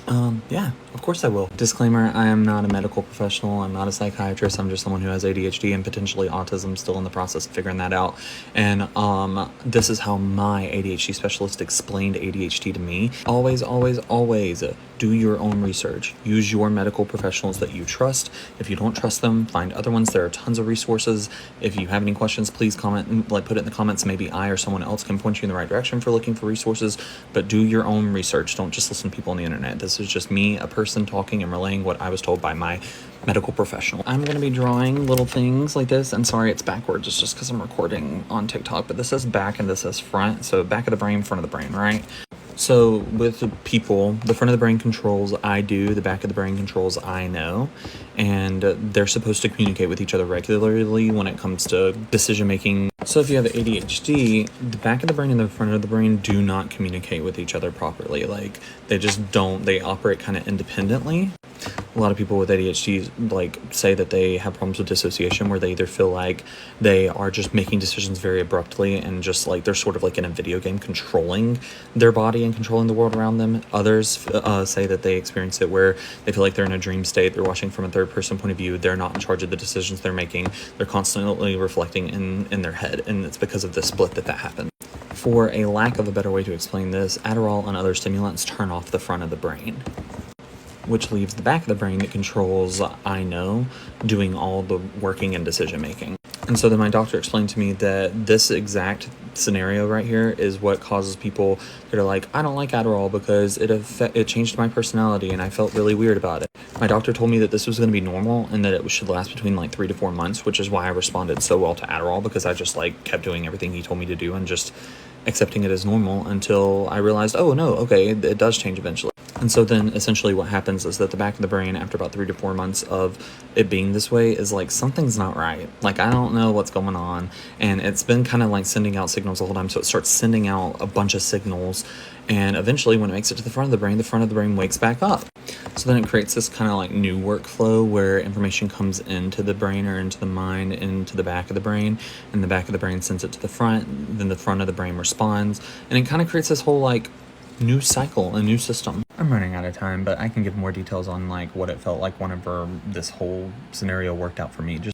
Yeah, of course I will. Disclaimer, I am not a medical professional. I'm not a psychiatrist. I'm just someone who has ADHD and potentially autism, still in the process of figuring that out. And this is how my ADHD specialist explained ADHD to me. Always, always, always do your own research. Use your medical professionals that you trust. If you don't trust them, find other ones. There are tons of resources. If you have any questions, please comment and put it in the comments. Maybe I or someone else can point you in the right direction for looking for resources, but do your own research. Don't just listen to people on the internet. This is just me, a person, talking and relaying what I was told by my medical professional. I'm going to be drawing little things like this, and sorry it's backwards, it's just because I'm recording on TikTok, but this says back and this says front, so back of the brain, front of the brain, right? So with people, the front of the brain controls I do, the back of the brain controls I know, and they're supposed to communicate with each other regularly when it comes to decision making. So if you have ADHD, the back of the brain and the front of the brain do not communicate with each other properly. Like, they just don't. They operate kind of independently. A lot of people with ADHD say that they have problems with dissociation, where they either feel like they are just making decisions very abruptly and just like they're sort of like in a video game controlling their body and controlling the world around them. Others say that they experience it where they feel like they're in a dream state. They're watching from a third person point of view. They're not in charge of the decisions they're making. They're constantly reflecting in their head, and it's because of the split that happens. For a lack of a better way to explain this, Adderall and other stimulants turn off the front of the brain, which leaves the back of the brain that controls I know, doing all the working and decision making. And so then my doctor explained to me that this exact scenario right here is what causes people that are like, I don't like Adderall because it changed my personality and I felt really weird about it. My doctor told me that this was going to be normal and that it should last between like 3 to 4 months, which is why I responded so well to Adderall, because I just kept doing everything he told me to do and just accepting it as normal until I realized, oh no, okay, it does change eventually. And so then essentially what happens is that the back of the brain, after about 3 to 4 months of it being this way, is like, something's not right. Like, I don't know what's going on. And it's been kind of like sending out signals the whole time. So it starts sending out a bunch of signals. And eventually when it makes it to the front of the brain wakes back up. So then it creates this kind of like new workflow where information comes into the brain or into the mind, into the back of the brain, and the back of the brain sends it to the front. Then the front of the brain responds. And it kind of creates this whole like new cycle, a new system. I'm running out of time, but I can give more details on like what it felt like whenever this whole scenario worked out for me. Just